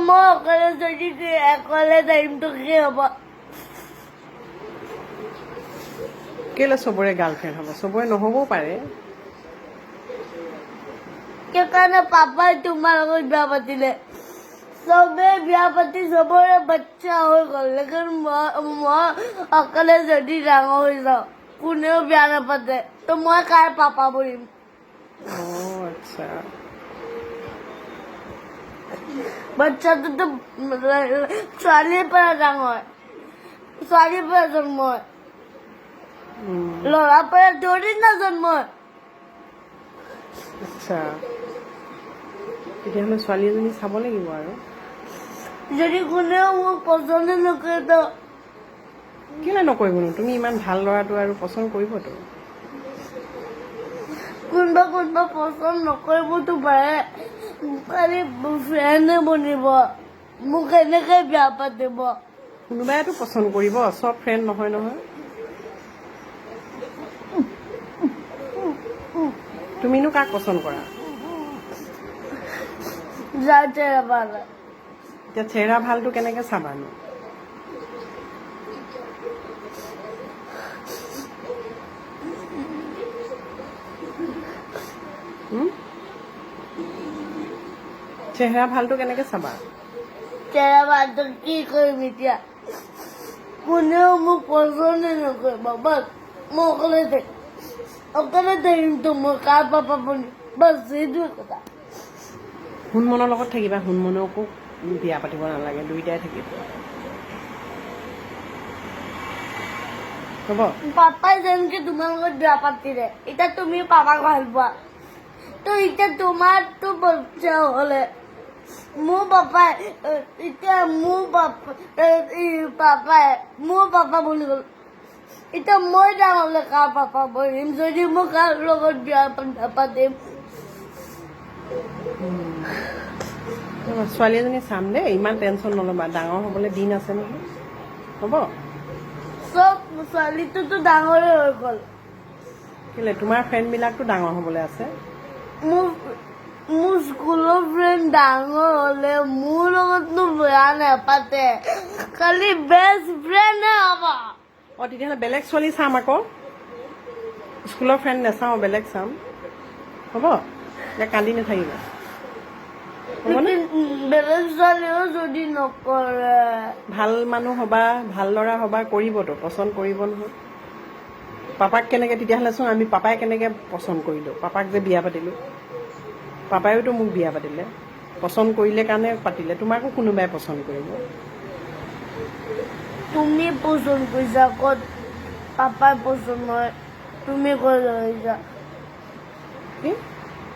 মই অকলে যদি অকলে টাইমটো কি হ'ব কেলে চবৰে গাৰ্লফ্ৰেণ্ড হ'ব চবৰে নহ'বও পাৰে সেইকাৰণে পাপাই তোমাৰ লগত বিয়া পাতিলে চবে বিয়া পাতি চবৰে বাচ্চা হৈ গ'ল লেকিন মই অকলে যদি ডাঙৰ হৈ যাওঁ কোনেও বিয়া নাপাতে তো মই কাৰ পাপা বনিম আচ্ছা বাচ্চাটোতো ছোৱালীৰ পৰা ডাঙৰ ছোৱালীৰ পৰা জন্ম হয় ল'ৰাৰ পৰা ধৰি না জন্ম হয় আচ্ছা তেতিয়াহ'লে ছোৱালী এজনী চাব লাগিব আৰু যদি কোনেও মোক পচন্দ নকৰে তো কেলে নকৰিবনো তুমি ইমান ভাল ল'ৰাটো আৰু পচন্দ কৰিবতো কোনোবা পচন্দ নকৰিবতো পাৰে খালি ফ্ৰেণ্ডে বনিব মোক এনেকে বিয়া পাতিব কোনোবাইতো পচন্দ কৰিব চব ফ্ৰেণ্ড নহয় নহয় তুমিনো কাক পচন্দ কৰা যাৰ চেহেৰা ভাল হয়। এতিয়া চেহেৰা ভালটো কেনেকে চাবানো চেহেৰা ভালটো কেনেকে চাবা চেহেৰা ভালটো কি কৰিম এতিয়া কোনেও মোক পচন্দে নকৰিব বাছ মই অকলে থাকিমতো মই কাৰ পাপা বনিম বাছ সেইটোৱে কথা হুনমনৰ লগত থাকিবা হুনমনকো বিয়া পাতিব নালাগে দুইটাই থাকিব হ'ব পাপাই যেনেকে তোমাৰ লগত বিয়া পাতিলে এতিয়া তুমি পাপাক ভাল পোৱা তো এতিয়া তোমাৰতো বাচ্চা হ'লে মোৰ পাপাই এতিয়া মোৰ পাপা বুলি গ'ল এতিয়া মই ডাঙৰ হ'লে কাৰ পাপা বনিম যদি মই কাৰ লগত বিয়া নাপাতিম ছোৱালী এজনী চাম দেই ইমান টেনশ্যন নল'বা ডাঙৰ হ'বলৈ দিন আছে নহয় হ'ব চব ছোৱালীটোতো ডাঙৰে হৈ গ'ল কেলে তোমাৰ ফ্ৰেণ্ডবিলাকতো ডাঙৰ হ'বলৈ আছে মোৰ স্কুলৰ ফ্ৰেণ্ড ডাঙৰ হ'লে মোৰ লগতনো বেয়া নাপাতে খালি বেষ্ট ফ্ৰেণ্ডহে হ'ব তেতিয়াহ'লে বেলেগ ছোৱালী চাম আকৌ স্কুলৰ ফ্ৰেণ্ড নাচাওঁ বেলেগ চাম হ'ব এতিয়া কান্দি নাথাকিবা হ'বনে বেলেগ ছোৱালীও যদি নকৰে ভাল মানুহ হ'বা ভাল ল'ৰা হ'বা কৰিবতো পচন্দ কৰিব নহয় পাপাক কেনেকৈ তেতিয়াহ'লেচোন আমি পাপাই কেনেকৈ পচন্দ কৰিলোঁ পাপাক যে বিয়া পাতিলোঁ পাপাইওতো মোক বিয়া পাতিলে পচন্দ কৰিলে কাৰণে পাতিলে তোমাকো কোনোবাই পচন্দ কৰিব তুমি পচন্দ কৰিছা ক'ত পাপাই পচন্দ হয় তুমি ক'ত কৰিছা কি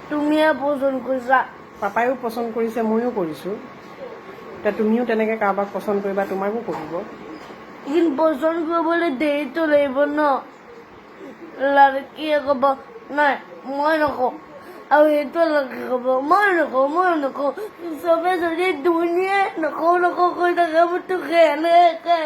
তুমিয়ে পচন্দ কৰিছা পাপাইও পচন্দ কৰিছে ময়ো কৰিছোঁ এতিয়া তুমিও তেনেকৈ কাৰোবাক পচন্দ কৰিবা তোমাকো কৰিব কিন্তু পচন্দ কৰিবলৈ দেৰিটো লাগিব ন লড়কীয়ে ক'ব নাই মই নকওঁ আৰু সেইটো লড়কী ক'ব মই নকওঁ চবে যদি দুনিয়াই নকওঁ কৈ থাকে মোৰতো এনেকে